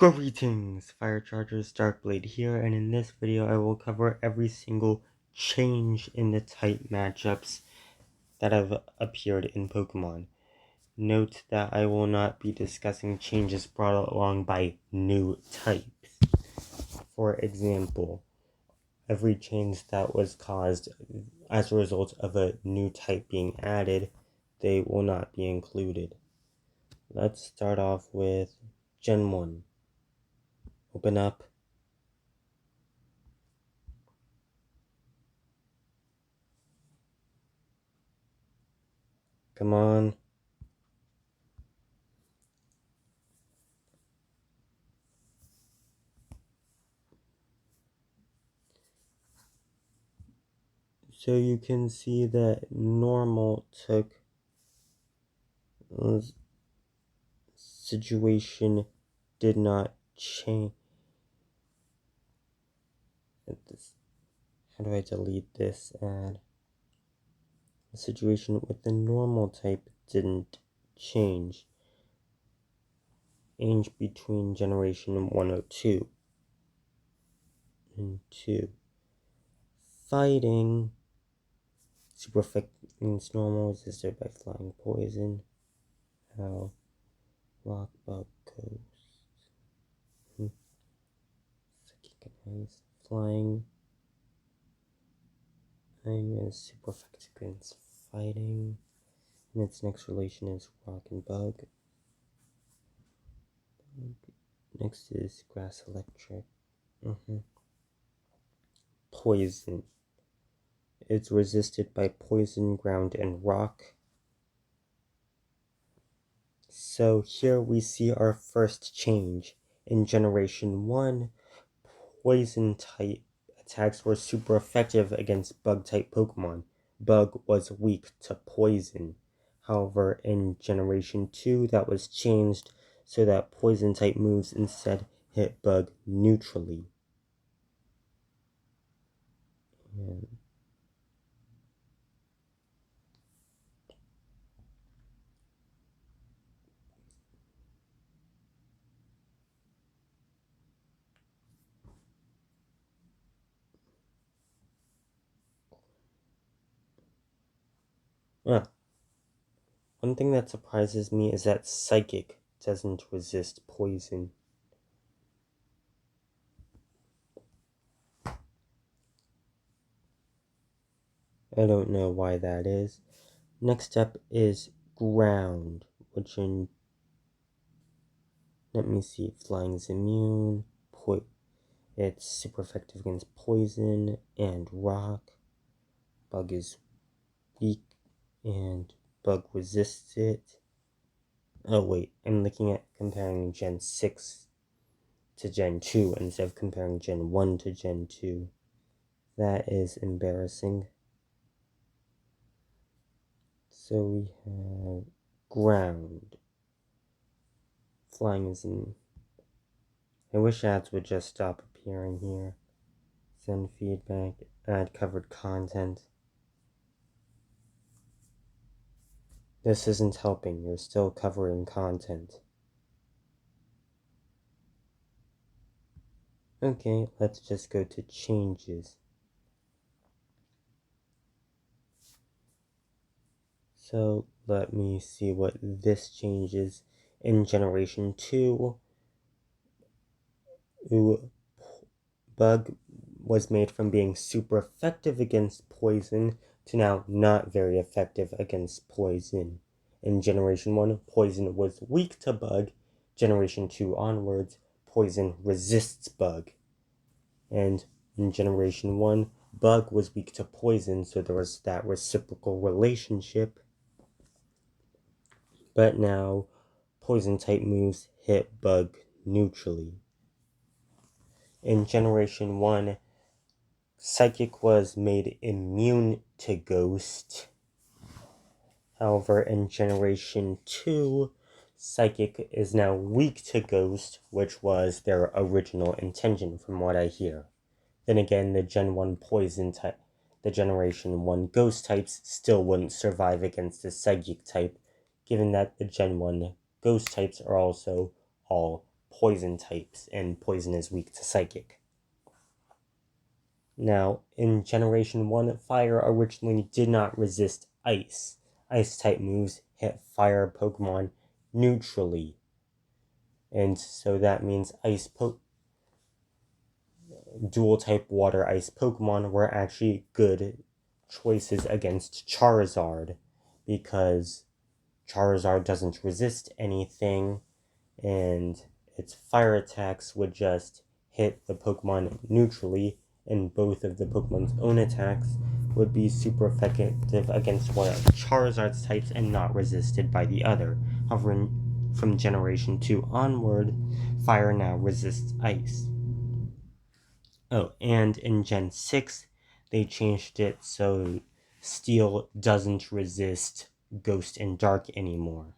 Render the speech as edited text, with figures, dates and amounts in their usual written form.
Greetings, Fire Chargers, Darkblade here, and in this video I will cover every single change in the type matchups that have appeared in Pokemon. Note that I will not be discussing changes brought along by new types. For example, every change that was caused as a result of a new type being added, they will not be included. Let's start off with Gen 1. Open up. Come on. So you can see that normal took situation did not change. How do I delete this ad? The situation with the normal type didn't change. Change between generation 102 and 2. Fighting. Super effective means normal, resisted by flying poison. How rock bug ghost. Psychic and ice. Flying. Is super effective against fighting. And its next relation is rock and bug. Next is grass electric. Poison. It's resisted by poison, ground, and rock. So here we see our first change. In Generation 1, poison type attacks were super effective against bug type Pokemon. Bug was weak to poison. However, in Generation 2, that was changed so that poison type moves instead hit bug neutrally. One thing that surprises me is that Psychic doesn't resist poison. I don't know why that is. Next up is Ground, which let me see, Flying is immune, it's super effective against poison and rock. Bug is weak and Bug resists it. Oh wait, I'm looking at comparing Gen 6 to Gen 2 instead of comparing Gen 1 to Gen 2. That is embarrassing. So we have Ground. Flying is in. I wish ads would just stop appearing here. Send feedback, add covered content. This isn't helping, you're still covering content. Okay, let's just go to changes. So let me see what this changes. In Generation 2, Bug was made from being super effective against poison to now not very effective against poison. In Generation 1, poison was weak to Bug. Generation 2 onwards, poison resists Bug. And in Generation 1, Bug was weak to poison, so there was that reciprocal relationship. But now, poison type moves hit Bug neutrally. In Generation 1, Psychic was made immune to Ghost. However, in Generation 2, Psychic is now weak to Ghost, which was their original intention from what I hear. Then again, the Gen 1 Poison type, the Generation 1 Ghost types still wouldn't survive against the Psychic type, given that the Gen 1 Ghost types are also all poison types, and poison is weak to psychic. Now, in Generation 1, fire originally did not resist ice. Ice-type moves hit fire Pokemon neutrally. And so that means dual-type water-ice Pokemon were actually good choices against Charizard, because Charizard doesn't resist anything, and its fire attacks would just hit the Pokemon neutrally, and both of the Pokemon's own attacks would be super effective against one of Charizard's types and not resisted by the other. However, from Generation 2 onward, fire now resists ice. Oh, and in Gen 6, they changed it so Steel doesn't resist Ghost and Dark anymore.